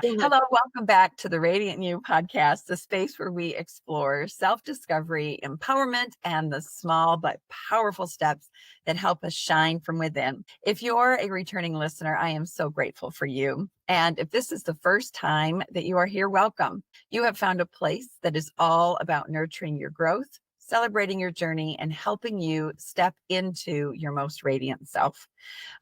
Hello, welcome back to the Radiant You podcast, the space where we explore self-discovery, empowerment, and the small but powerful steps that help us shine from within. If you're a returning listener, I am so grateful for you. And if this is the first time that you are here, welcome. You have found a place that is all about nurturing your growth, celebrating your journey, and helping you step into your most radiant self.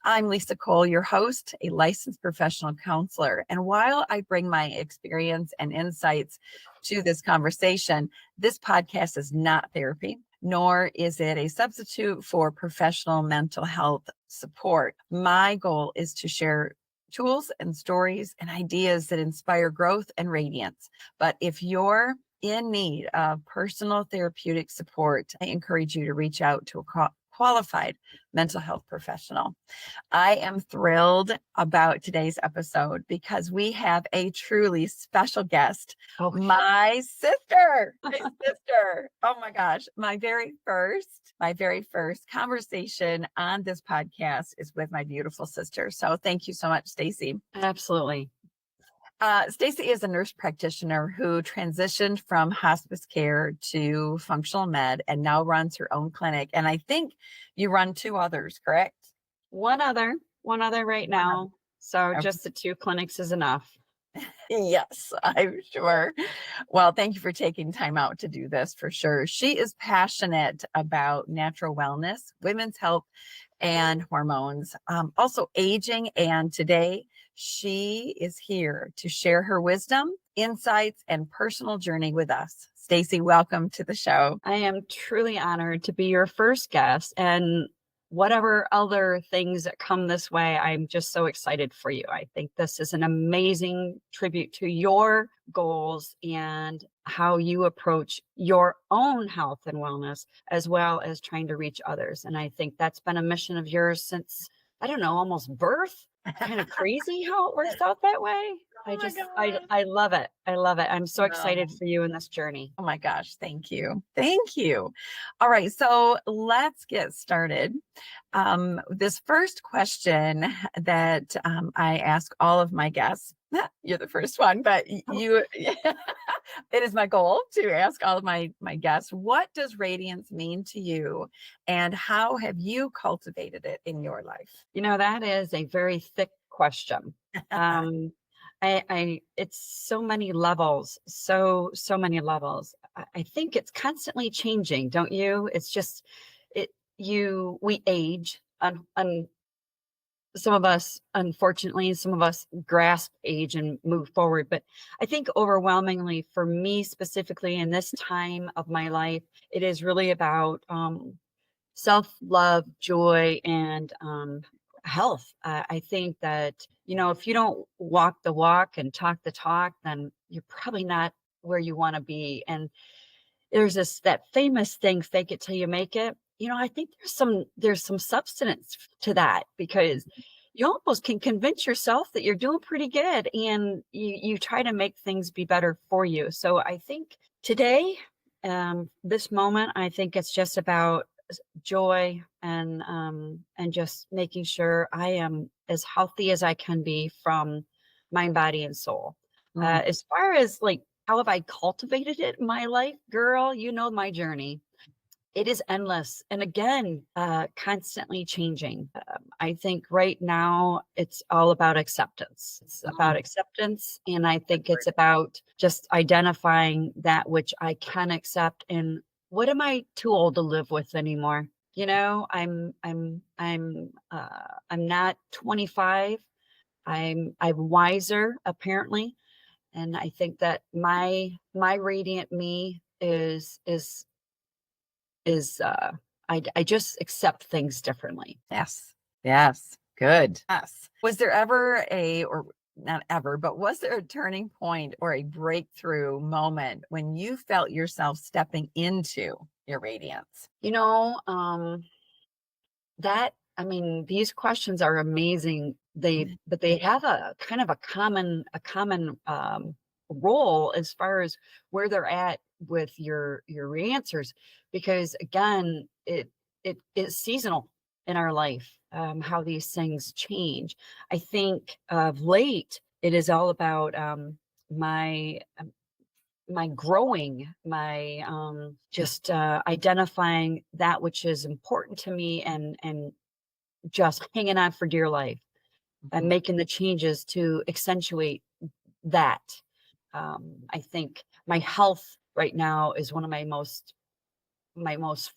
I'm Lisa Cole, your host, a licensed professional counselor. And while I bring my experience and insights to this conversation, this podcast is not therapy, nor is it a substitute for professional mental health support. My goal is to share tools and stories and ideas that inspire growth and radiance. But if you're in need of personal therapeutic support, I encourage you to reach out to a qualified mental health professional. I am thrilled about today's episode because we have a truly special guest, my sister. Oh my gosh. My very first conversation on this podcast is with my beautiful sister. So thank you so much, Stacey. Absolutely. Stacey is a nurse practitioner who transitioned from hospice care to functional med and now runs her own clinic. And I think you run two others, correct? One other right now. So Okay. just the two clinics is enough. Yes, I'm sure. Well, thank you for taking time out to do this for sure. She is passionate about natural wellness, women's health, and hormones, also aging. And today she is here to share her wisdom, insights, and personal journey with us. Stacey, welcome to the show. I am truly honored to be your first guest, and whatever other things that come this way, I'm just so excited for you. I think this is an amazing tribute to your goals and how you approach your own health and wellness, as well as trying to reach others. And I think that's been a mission of yours since, I don't know, almost birth. Kind of crazy how it works out that way. I love it. I love it. I'm so excited for you in this journey. Oh my gosh. Thank you. Thank you. All right. So let's get started. This first question that I ask all of my guests, you're the first one, but it is my goal to ask all of my guests, what does radiance mean to you and how have you cultivated it in your life? You know, that is a very thick question. It's so many levels, so many levels. I think it's constantly changing, don't you? It's just, we age and some of us, unfortunately, some of us grasp age and move forward. But I think overwhelmingly for me specifically in this time of my life, it is really about self-love, joy, and health. I think that, if you don't walk the walk and talk the talk, then you're probably not where you want to be. And there's that famous thing, fake it till you make it. I think there's some substance to that, because you almost can convince yourself that you're doing pretty good, and you try to make things be better for you. So I think today, this moment, I think it's just about joy and just making sure I am as healthy as I can be from mind, body, and soul. As far as like, how have I cultivated it in my life, girl? You know my journey. It is endless. And again, constantly changing. I think right now it's all about acceptance. It's about acceptance. And I think it's about just identifying that which I can accept and what am I too old to live with anymore? I'm not 25. I'm wiser apparently. And I think that my radiant me is I just accept things differently. Yes. Good. Yes. Was there ever or not ever, but was there a turning point or a breakthrough moment when you felt yourself stepping into your radiance? These questions are amazing. But they have a kind of a common role as far as where they're at with your answers, because again, it is seasonal in our life, how these things change. I think of late it is all about my my growing, my just identifying that which is important to me, and just hanging on for dear life and Mhm. making the changes to accentuate that. I think my health right now is one of my most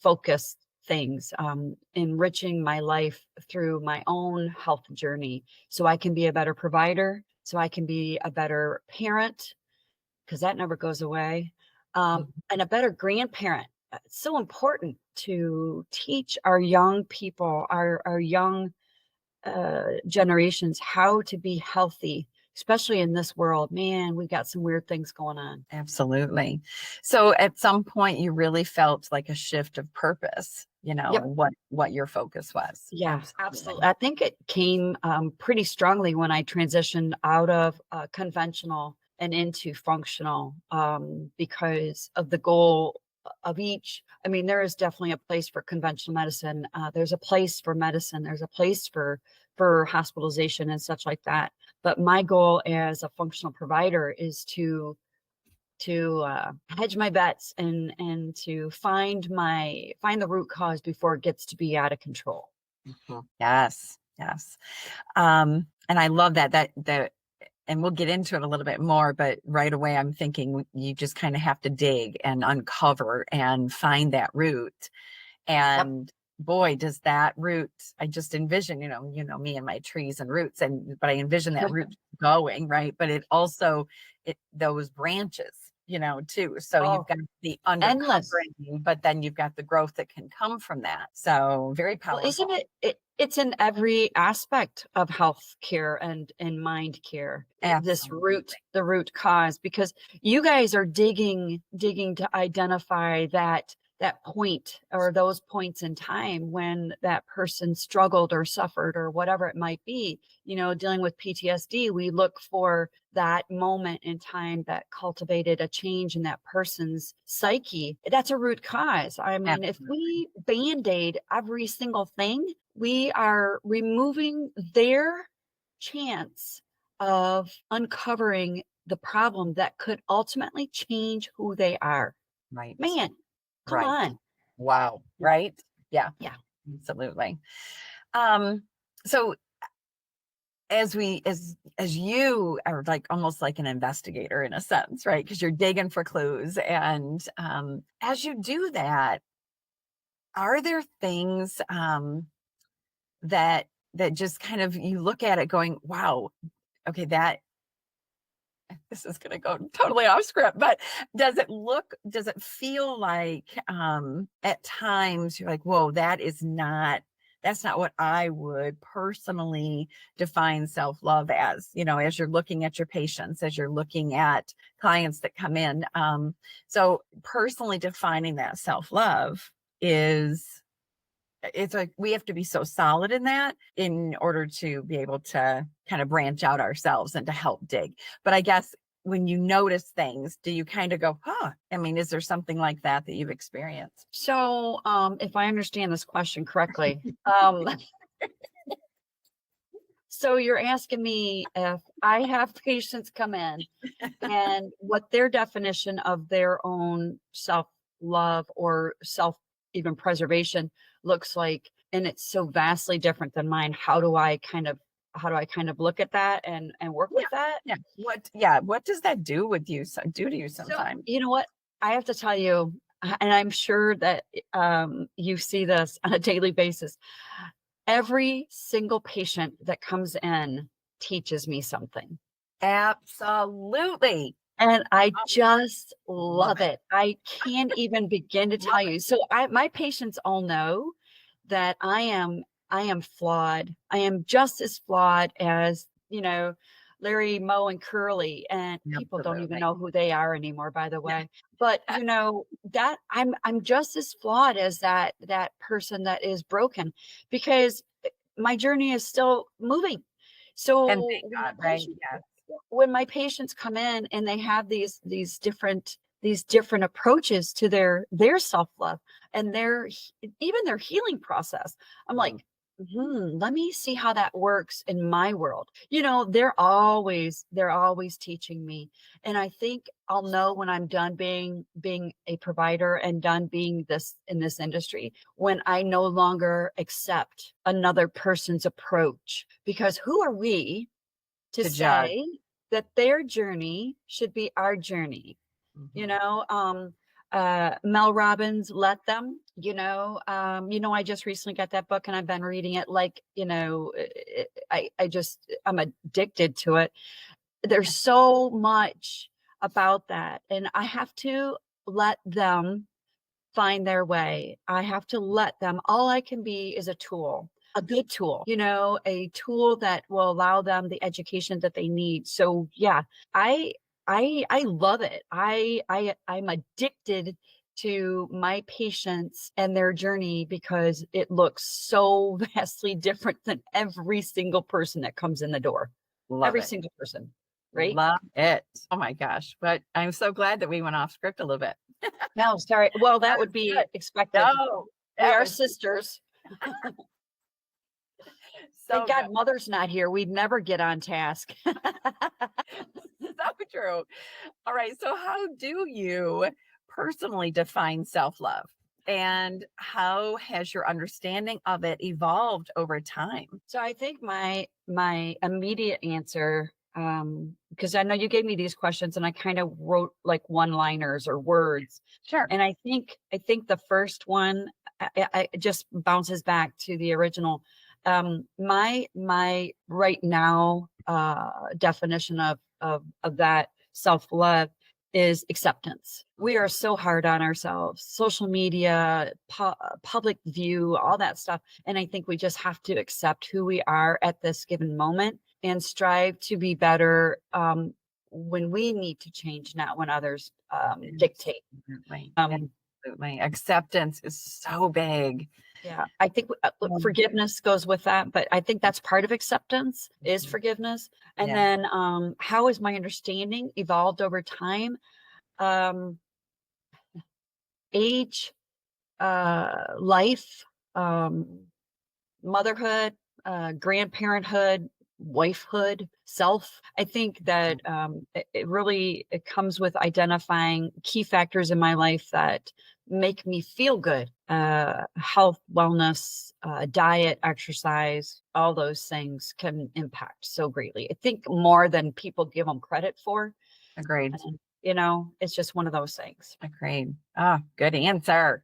focused things, enriching my life through my own health journey so I can be a better provider, so I can be a better parent, because that never goes away, and a better grandparent. It's so important to teach our young people, our young generations, how to be healthy, especially in this world. Man, we got some weird things going on. Absolutely. So at some point you really felt like a shift of purpose, Yep. what your focus was. Yeah, absolutely. Absolutely. I think it came pretty strongly when I transitioned out of conventional and into functional, because of the goal of each. I mean, there is definitely a place for conventional medicine. There's a place for medicine. There's a place for hospitalization and such like that. But my goal as a functional provider is to hedge my bets and to find the root cause before it gets to be out of control. Mhm. Yes. Yes. And I love that, and we'll get into it a little bit more, but right away I'm thinking you just kind of have to dig and uncover and find that root. Yep. And boy, does that root, I just envision, me and my trees and roots, but I envision that root going, right? But it also, those branches, too. So you've Oh, got the endless. undercovering, but then you've got the growth that can come from that. So very Well, isn't powerful. it's in every aspect of health care and mind care. This Absolutely. root, the root cause, because you guys are digging to identify that point or those points in time when that person struggled or suffered or whatever it might be. Dealing with PTSD, we look for that moment in time that cultivated a change in that person's psyche. That's a root cause. I mean, if Absolutely. we band-aid every single thing, we are removing their chance of uncovering the problem that could ultimately change who they are. Right. Man, come Right. on. Wow. Yeah. Right. Yeah, Yeah. absolutely. Um, so as you are like almost like an investigator in a sense, right? Because you're digging for clues. And as you do that, are there things that just kind of you look at it going, wow, okay, that this is going to go totally off script, but does it feel like at times you're like, whoa, that's not what I would personally define self-love as, as you're looking at your patients, as you're looking at clients that come in. So personally defining that self-love is, it's like we have to be so solid in that in order to be able to kind of branch out ourselves and to help dig. But I guess when you notice things, do you kind of go, huh? I mean, is there something like that you've experienced? So, if I understand this question correctly, so you're asking me if I have patients come in and what their definition of their own self-love or self even preservation looks like, and it's so vastly different than mine. How do I kind of look at that and work Yeah. with that? What does that do to you So, sometimes? you know what? I have to tell you, and I'm sure that you see this on a daily basis. Every single patient that comes in teaches me something. Absolutely. And I Oh, just love love it. it. I can't even begin to Love tell you. So my patients all know that I am flawed. I am just as flawed as, Larry, Moe, and Curly. And it. people don't even Absolutely. know who they are anymore, by the Yeah. way. But that I'm just as flawed as that person that is broken, because my journey is still moving. And So thank God, right? Yes. when my patients come in and they have these different approaches to their self-love and even their healing process, I'm Mm. like, let me see how that works in my world. They're always teaching me. And I think I'll know when I'm done being a provider and done being this in this industry, when I no longer accept another person's approach. Because who are we to To judge. say that their journey should be our journey? you Mhm. know um Mel Robbins, Let Them. I just recently got that book and I've been reading it, like, I'm addicted to it. There's so much about that, and I have to let them find their way. I have to let them. All I can be is a tool, a good tool, a tool that will allow them the education that they need. So yeah, I I love it. I'm addicted to my patients and their journey because it looks so vastly different than every single person that comes in the door. Love Every it. single person, right? Love it. Oh my gosh. But I'm so glad that we went off script a little bit. No, sorry. Well, That that was would be good. expected. No, We that are was sisters. Thank so good. God Mother's not here. We'd never get on task. So true. All right. So, how do you personally define self love? And how has your understanding of it evolved over time? So I think my immediate answer, because I know you gave me these questions and I kind of wrote like one-liners or words, Sure. and I think the first one, it just bounces back to the original. My right now definition of that self-love is acceptance. We are so hard on ourselves, social media, public view, all that stuff. And I think we just have to accept who we are at this given moment and strive to be better, when we need to change, not when others dictate. Absolutely. Um, Absolutely. Acceptance is so big. yeah, I think look, Um, forgiveness goes with that, but I think that's part of acceptance is mhm. forgiveness. And Yeah. then how has my understanding evolved over time? Um, Age, life, um, motherhood, grandparenthood, wifehood, self. I think that it comes with identifying key factors in my life that make me feel good. Health, wellness, diet, exercise, all those things can impact so greatly. I think more than people give them credit for. Agreed. And, it's just one of those things. Agreed. Ah, good answer.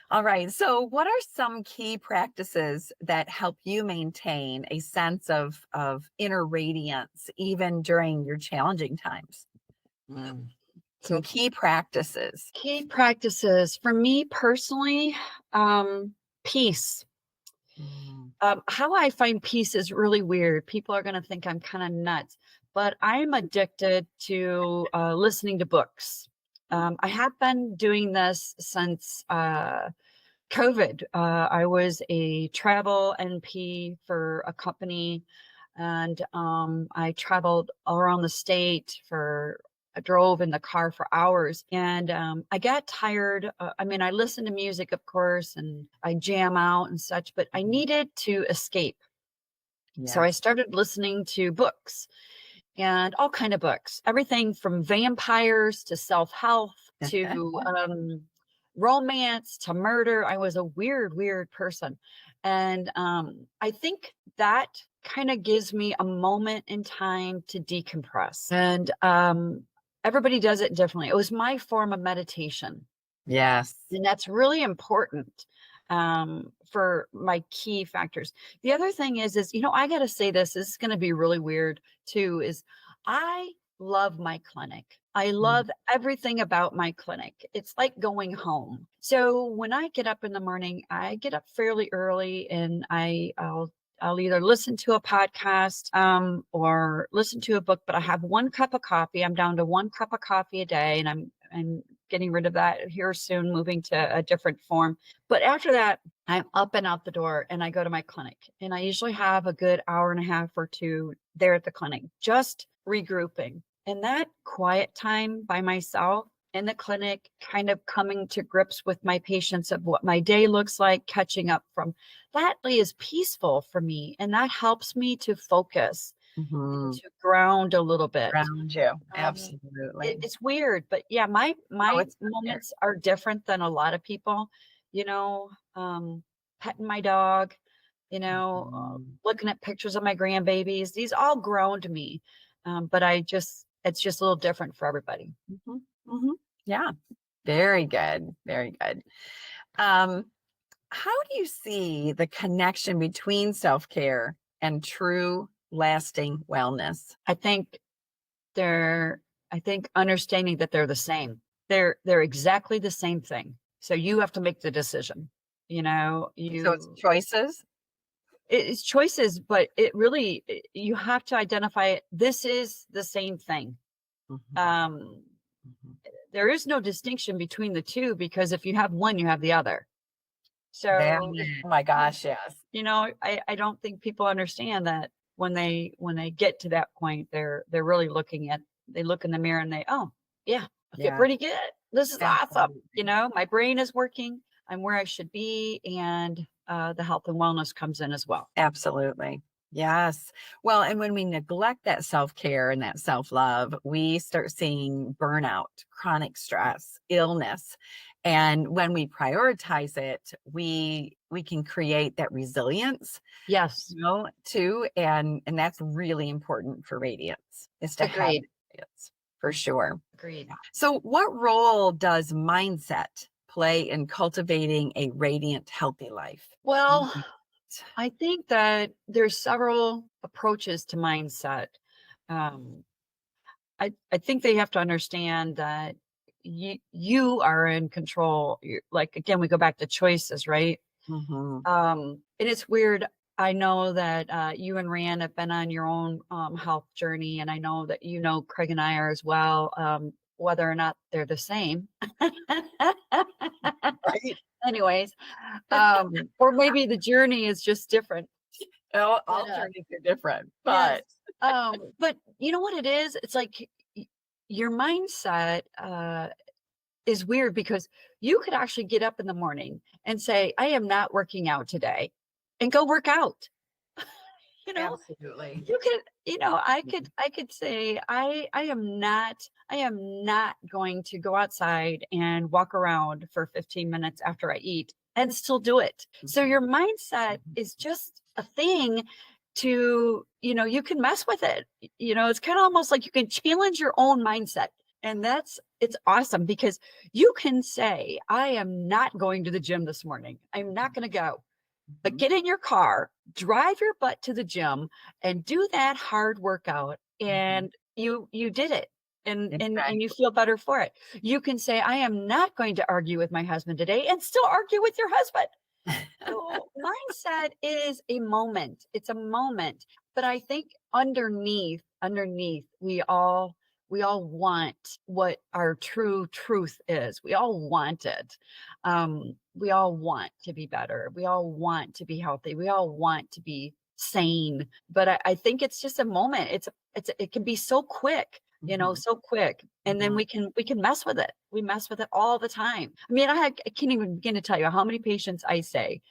All right. So, what are some key practices that help you maintain a sense of inner radiance even during your challenging times? Mm. Some key practices. Key practices for me personally, peace. Mm, How I find peace is really weird. People are going to think I'm kind of nuts, but I'm addicted to listening to books. I have been doing this since COVID. I was a travel NP for a company, and I traveled all around the state for. I drove in the car for hours, and I got tired. I mean, I listen to music, of course, and I jam out and such, but I mhm. needed to escape. So I Yes. started listening to books, and all kind of books, everything from vampires to self-help to romance to murder. I was a weird person. And I think that kind of gives me a moment in time to decompress. And everybody does it differently. It was my form of meditation. Yes. And that's really important for my key factors. The other thing is, I got to say this is going to be really weird too, is I love my clinic. I Mm, love everything about my clinic. It's like going home. So when I get up in the morning, I get up fairly early and I'll either listen to a podcast or listen to a book, but I have one cup of coffee. I'm down to one cup of coffee a day, and I'm getting rid of that here soon, moving to a different form. But after that, I'm up and out the door and I go to my clinic. And I usually have a good hour and a half or two there at the clinic, just regrouping. And that quiet time by myself in the clinic, kind of coming to grips with my patients of what my day looks like, catching up from that is peaceful for me. And that helps me to focus and Mhm. to ground a little bit. Around you. Um, Absolutely. it's weird, but yeah, my No, my it's not there. moments are different than a lot of people, you know, petting my dog, Mhm. looking at pictures of my grandbabies. These all ground me. But it's just a little different for everybody. Mhm. Mhm. Yeah. Very good. Very good. Um, how do you see the connection between self-care and true lasting wellness? I think they're I think understanding that they're the same. They're exactly the same thing. So you have to make the decision. You know, So it's you choices? it's choices, but you have to identify it. This is the same thing. Mhm. Um, Mhm. there is no distinction between the two because if you have one, you have the other. That So, oh my you gosh, yes. I don't think people understand that when they get to that point, they're really they look in the mirror and oh, yeah, I feel Yeah, pretty good. This is awesome. absolutely. My brain is working. I'm where I should be. And the health and wellness comes in as well. Absolutely. Yes. Well, and when we neglect that self-care and that self-love, we start seeing burnout, chronic stress, illness. And when we prioritize it, we can create that resilience, Yes, too. And that's really important for Radiance, is to have agreed. Radiance for sure. Agreed. So what role does mindset play in cultivating a radiant, healthy life? Well, Mhm. I think that there's several approaches to mindset. Um, I think they have to understand that you are in control. Like again, we go back to choices, right? Mhm. And it's weird. I know that you and Rand have been on your own health journey, and I know that Craig and I are as well. Whether or not they're the same. Right. Anyways, or maybe the journey is just different. But All journeys are different, yes, but but you know what it is? It's like your mindset is weird because you could actually get up in the morning and say, "I am not working out today," and go work out. You know, absolutely. you could, Mhm. I could say, I am not going to go outside and walk around for 15 minutes after I eat and still do it. So Mhm. your mindset Mhm. is just a thing you can mess with it. It's kind of almost like you can challenge your own mindset. And it's awesome because you can say, I am not going to the gym this morning. I'm not going to go. But Mhm. get in your car, drive your butt to the gym and do that hard workout Mhm. and you did it. And you Exactly. feel better for it. You can say, I am not going to argue with my husband today and still argue with your husband. So mindset is a moment. It's a moment. But I think underneath, we all want what our true truth is. We all want it. We all want to be better. We all want to be healthy. We all want to be sane. But I think it's just a moment. It can be so quick, Mhm. so quick. And then Mhm. we can mess with it. We mess with it all the time. I mean, I can't even begin to tell you how many patients I see.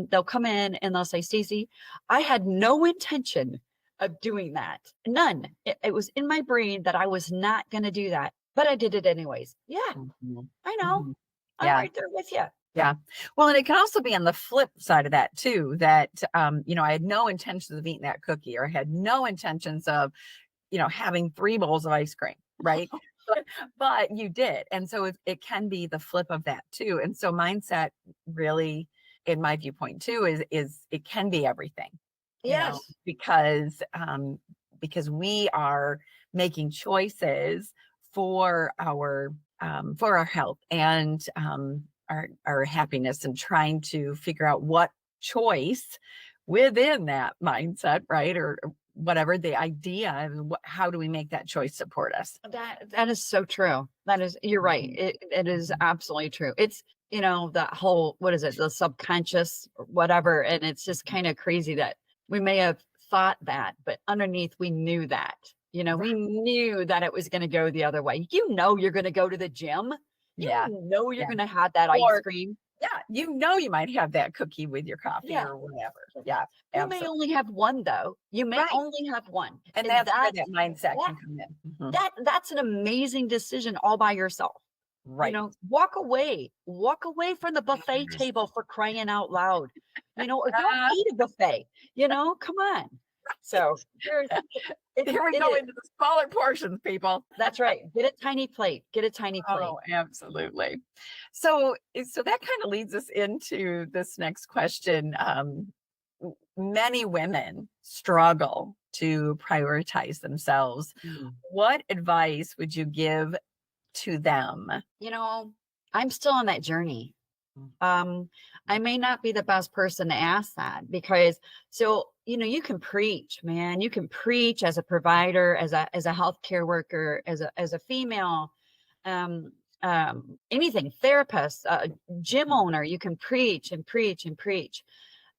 They'll come in and they'll say, Stacey, I had no intention of doing that. None. It was in my brain that I was not going to do that, but I did it anyways. Yeah, Mhm. I know. Mhm. I'm Yeah. right there with you. Yeah. Well, and it can also be on the flip side of that too, that, I had no intentions of eating that cookie, or I had no intentions of, having 3 bowls of ice cream, right? But you did. And so it can be the flip of that too. And so mindset really, in my viewpoint too, is it can be everything, Yes. because we are making choices for our health and our happiness, and trying to figure out what choice within that mindset, right? Or whatever the idea of how do we make that choice support us. That is so true. You're right. Mhm. It is Mhm. absolutely true. It's, that whole, what is it, the subconscious or whatever. And it's just kind of crazy that we may have thought that, but underneath we knew that, We knew that it was going to go the other way. You're going to go to the gym. Yeah. You're Yeah. going to have that ice Or cream. yeah, you might have that cookie with your coffee or whatever. Yeah, You may only have one though. You may Right. only have one. And that's where that mindset can come in. Mhm. That's an amazing decision all by yourself. Right. Walk away from the buffet table, for crying out loud, or don't eat a buffet, come on. So Here we go into the smaller portions, people. That's right. Get a tiny plate. Oh, absolutely. So that kind of leads us into this next question. Many women struggle to prioritize themselves. What advice would you give to them? I'm still on that journey. I may not be the best person to ask that, because you can preach, man. You can preach as a provider, as a healthcare worker, as a female, anything, therapist, gym owner. You can preach and preach and preach.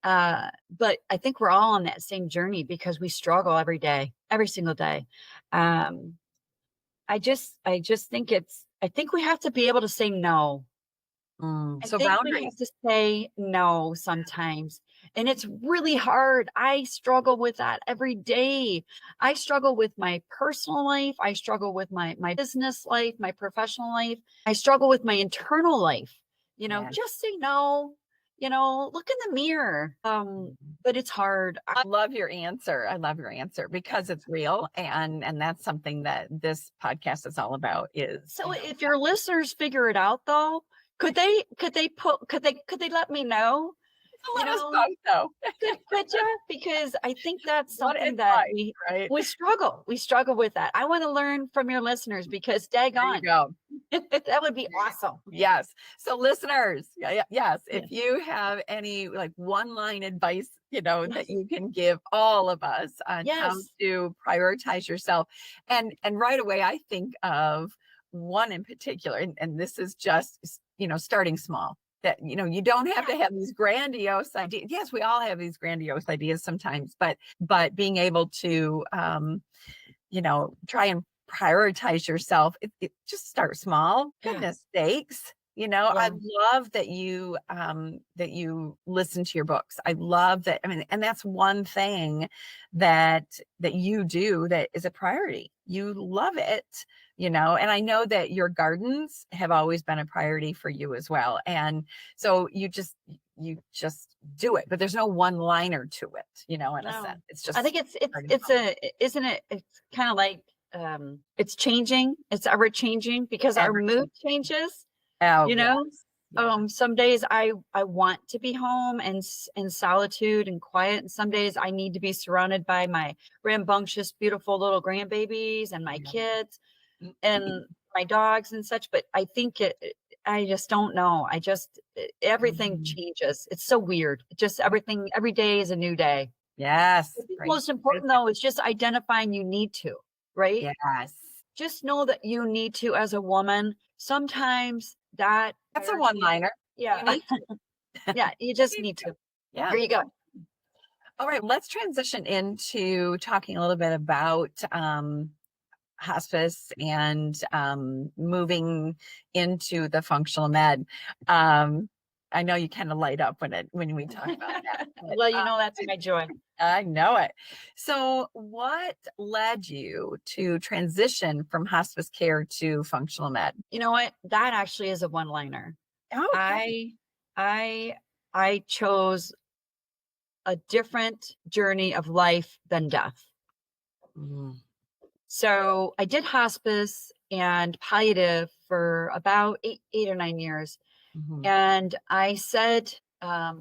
But I think we're all on that same journey because we struggle every day, every single day. I just think I think we have to be able to say no. So We boundaries. have to say no sometimes. And it's really hard. I struggle with that every day. I struggle with my personal life. I struggle with my business life, my professional life. I struggle with my internal life. Just say no. Look in the mirror. But it's hard. I love your answer. I love your answer because it's real. And that's something that this podcast is all about So if your listeners figure it out though, could they let me know? Let us know so. Could you? Because I think that's something that we struggle. We struggle with that. I want to learn from your listeners because daggone. There you go. That would be awesome. Yes. So listeners, yes, if you have any one-line advice, that you can give all of us on how to prioritize yourself. And right away, I think of one in particular, and this is just, starting small. That, you don't have to have these grandiose ideas. Yes, we all have these grandiose ideas sometimes, but being able to, try and prioritize yourself, it just start small. Goodness sakes. I love that you listen to your books. I love that. I mean, and that's one thing that you do that is a priority. You love it, and I know that your gardens have always been a priority for you as well. And so you just do it, but there's no one liner to it, in a sense. It's just, I think isn't it? It's kind of like, it's changing. It's ever changing because our mood changes. Some days I want to be home and in solitude and quiet, and some days I need to be surrounded by my rambunctious, beautiful little grandbabies and my kids and my dogs and such. But I think I just don't know. Everything changes. It's so weird. Just everything, every day is a new day. Yes. Most important though is just identifying you need to, right? Yes. Just know that you need to, as a woman. Sometimes that's a one-liner. Yeah. Yeah. You just need to. Yeah. There you go. All right. Let's transition into talking a little bit about hospice and moving into the functional med. I know you kind of light up when we talk about that. Well, that's my joy. I know it. So what led you to transition from hospice care to functional med? You know what? That actually is a one-liner. Okay. I chose a different journey of life than death. So I did hospice and palliative for about 8 or 9 years. And I said, I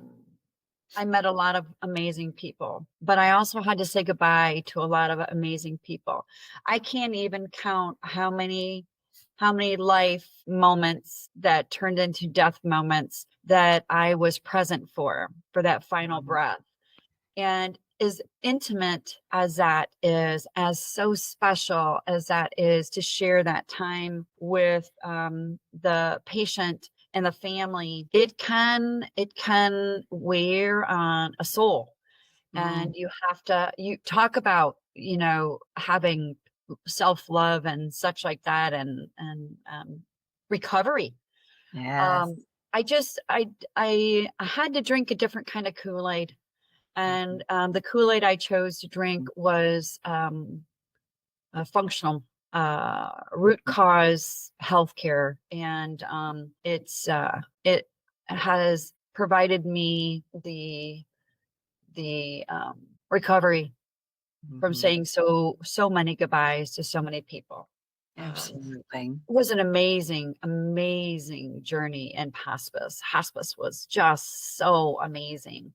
met a lot of amazing people, but I also had to say goodbye to a lot of amazing people. I can't even count how many life moments that turned into death moments that I was present for that final breath. And as intimate as that is, as so special as that is, to share that time with the patient and the family, it can wear on a soul. And you talk about, having self-love and such like that, and recovery. Yes. Um, I just I had to drink a different kind of Kool-Aid, and the Kool-Aid I chose to drink was a functional root cause healthcare, and it has provided me the recovery from Mhm. saying so many goodbyes to so many people. Absolutely. It was an amazing journey in hospice. Hospice was just so amazing.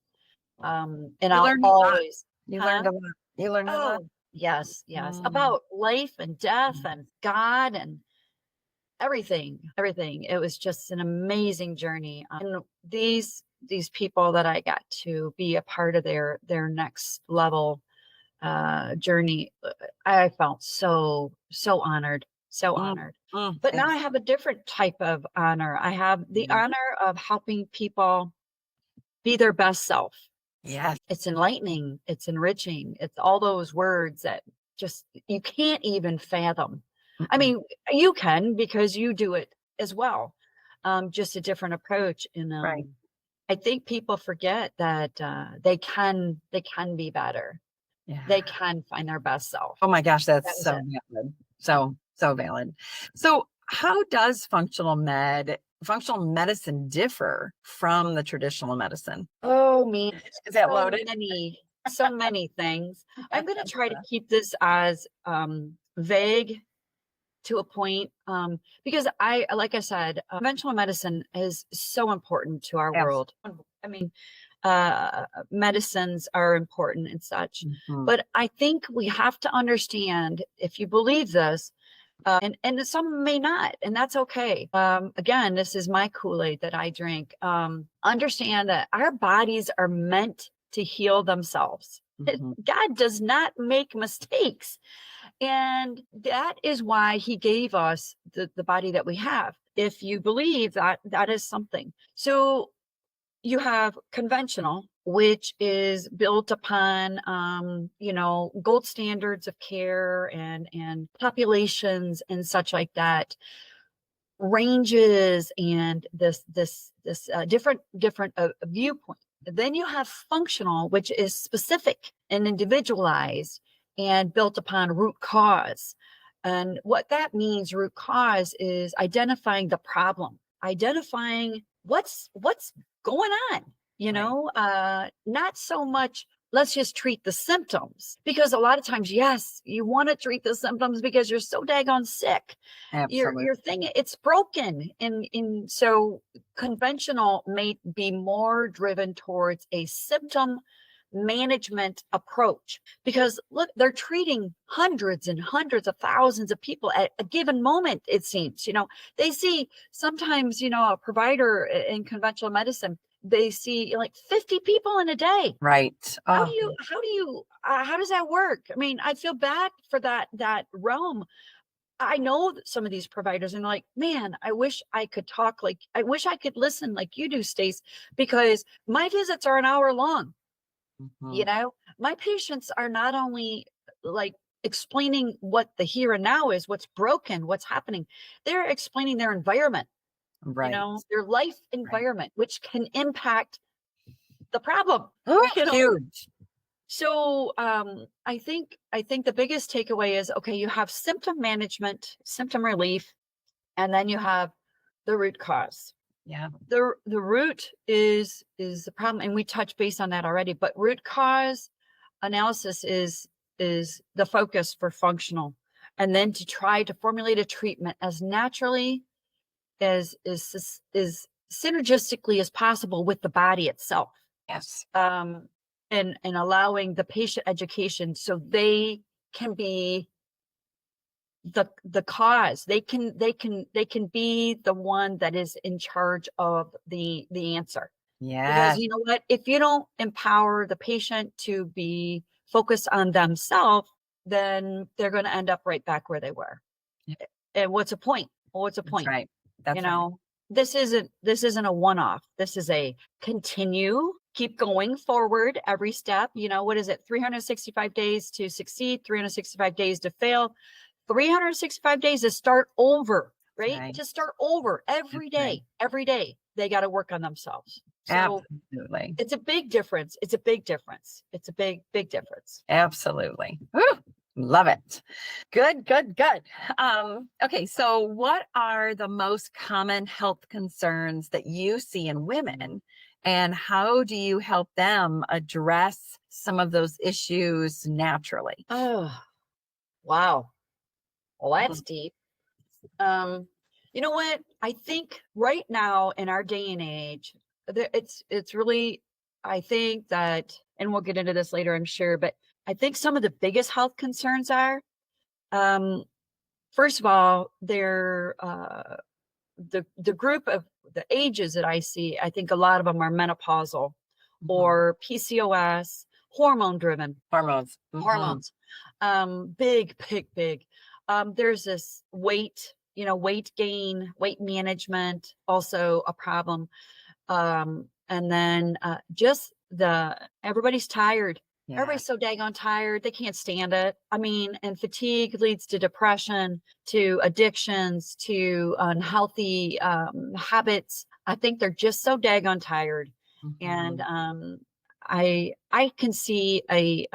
And You I'll learned a lot. always, You huh? learned a lot. You learned a lot. Oh, yes, Mm. about life and death Mm. and God and everything. It was just an amazing journey. And these people that I got to be a part of their next level journey, I felt so honored, so Mm. honored. Mm. But now I have a different type of honor. I have the Mhm. honor of helping people be their best self. Yes. It's enlightening, it's enriching, it's all those words that just you can't even fathom. I Mm-mm. mean, you can because you do it as well. Just a different approach. And Right. I think people forget that they can be better. They Yeah. can find their best self. Oh my gosh, that's That was so it. valid. So valid. So how does functional medicine differ from the traditional medicine? Oh man, Is that so loaded? many things. I'm going to try to keep this as vague to a point, because like I said, conventional medicine is so important to our Yes. world. I mean, medicines are important and such, Mhm. but I think we have to understand, if you believe this, and some may not, and that's okay. Again, this is my Kool-Aid that I drink. Understand that our bodies are meant to heal themselves. Mhm. God does not make mistakes. And that is why he gave us the body that we have. If you believe that, that is something. So you have conventional, which is built upon, gold standards of care and populations and such like that, ranges and this different viewpoint. Then you have functional, which is specific and individualized and built upon root cause. And what that means, root cause, is identifying the problem, identifying what's going on, Right. not so much let's just treat the symptoms, because a lot of times, yes, you want to treat the symptoms because you're so daggone sick. Absolutely. Your thing, it's broken. And so conventional may be more driven towards a symptom management approach, because look, they're treating hundreds and hundreds of thousands of people at a given moment. It seems, they see sometimes, a provider in conventional medicine, they see like 50 people in a day. Right. how Oh, do you how do you how does that work? I mean, I feel bad for that realm. I know that some of these providers, and like, man, I wish I could listen like you do, Stace, because my visits are an hour long. mhm. My patients are not only like explaining what the here and now is, what's broken, what's happening. They're explaining their environment, Right. their life Right. environment, which can impact the problem. Oh, you know huge. So I think the biggest takeaway is, okay, you have symptom management, symptom relief, and then you have the root cause. Yeah. The root is the problem, and we touched base on that already. But root cause analysis is the focus for functional, and then to try to formulate a treatment as naturally as synergistically as possible with the body itself, Yes. um, and allowing the patient education so they can be the cause. They can be the one that is in charge of the answer. Because Yes. you know what? If you don't empower the patient to be focused on themselves, then they're going to end up right back where they were. Yep. And what's a point? Well, what's a That's point? right. You That's right. know, this isn't a one-off. This is a continue. keep going forward every step. What is it? 365 days to succeed, 365 days to fail, 365 days to start over, right? Right. To start over That's every right. day, every day. They got to work on themselves. So Absolutely. it's a big difference. It's a big difference. It's a big, big difference. Absolutely. Woo, love it. Good, good, good. Okay, so what are the most common health concerns that you see in women, and how do you help them address some of those issues naturally? Oh, wow. Well, that's Mhm. deep. You know what? I think right now in our day and age, it's really, I think that, and we'll get into this later, I'm sure, but I think some of the biggest health concerns are, um, first of all, they're the group of the ages that I see. I think a lot of them are menopausal Mhm. or PCOS, hormone driven Hormones. Mhm. hormones. Big, big, big. There's this weight gain, weight management, also a problem. And then just everybody's tired. Yeah. Everybody's so daggone tired. They can't stand it. I mean, and fatigue leads to depression, to addictions, to unhealthy habits. I think they're just so daggone tired. And Mhm. I can see a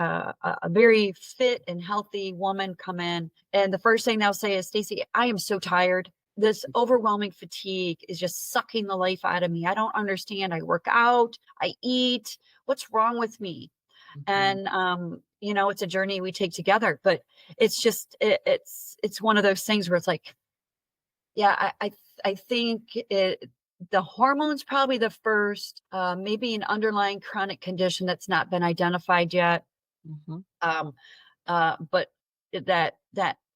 very fit and healthy woman come in, and the first thing they'll say is, "Stacey, I am so tired. This overwhelming fatigue is just sucking the life out of me. I don't understand. I work out, I eat. What's wrong with me?" Mhm. And it's a journey we take together, but it's just it's one of those things where it's like, yeah, I think the hormones probably the first, maybe an underlying chronic condition that's not been identified yet. Mhm. Um, but that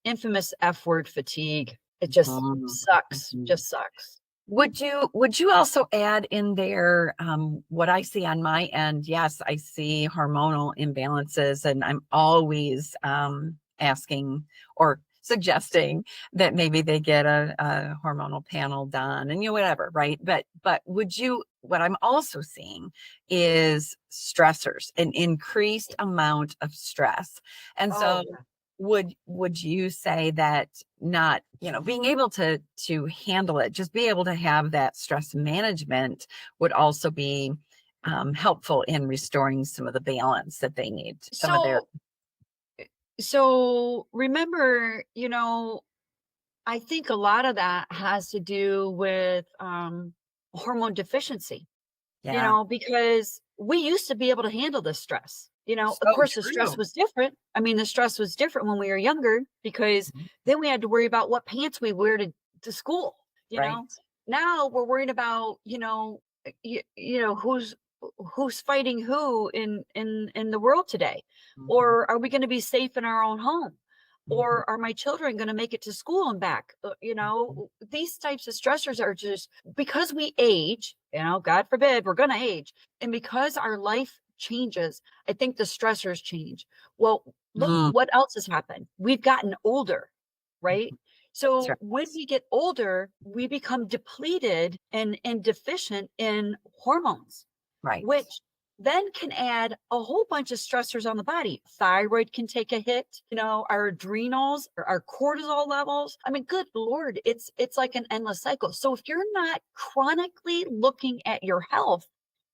infamous F word, fatigue, it just Mhm. sucks, Mhm. just sucks. Would you also add in there what I see on my end? Yes, I see hormonal imbalances, and I'm always asking or suggesting that maybe they get a hormonal panel done, and whatever, right? But what I'm also seeing is stressors, an increased amount of stress, and Oh so yeah. would you say that not being able to handle it, just be able to have that stress management would also be helpful in restoring some of the balance that they need, some of their. So remember, I think a lot of that has to do with hormone deficiency, Yeah. because we used to be able to handle this stress. Of So course, the stress true. was different. I mean, the stress was different when we were younger because Mhm. then we had to worry about what pants we wear to school. You Right. know, now we're worried about, who's fighting who in the world today, Mhm. or are we going to be safe in our own home? Mhm. Or are my children going to make it to school and back? Mhm. These types of stressors are just because we age, God forbid, we're going to age. And because our life changes, I think the stressors change. Well, look Mm. what else has happened. We've gotten older, right? Mhm. That's So right. when we get older, we become depleted and deficient in hormones, Right. which then can add a whole bunch of stressors on the body. Thyroid can take a hit, our adrenals, our cortisol levels. I mean, good Lord, it's like an endless cycle. So if you're not chronically looking at your health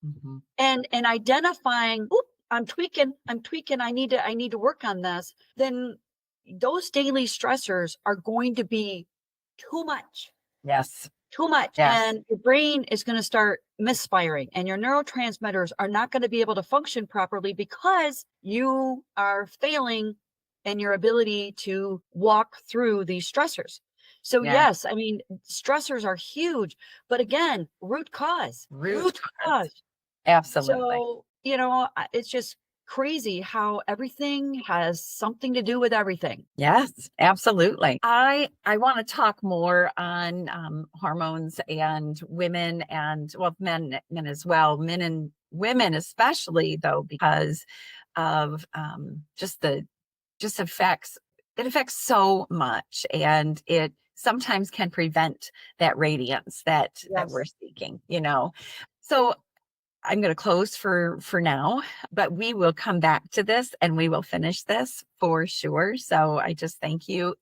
Mhm. and identifying, oop, I'm tweaking, I need to work on this, then those daily stressors are going to be too much, Yes. too much. Yes. And your brain is going to start misfiring and your neurotransmitters are not going to be able to function properly because you are failing in your ability to walk through these stressors. So Yeah. yes, I mean, stressors are huge, but again, Root root cause. cause. Absolutely. So, it's just crazy how everything has something to do with everything. Yes, absolutely. I want to talk more on hormones and women, and well, men as well, men and women especially, though, because of just the just affects it affects so much, and it sometimes can prevent that radiance that we're Yes. seeking. So I'm going to close for now, but we will come back to this and we will finish this for sure. So I just thank you.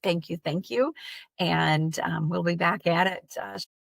And we'll be back at it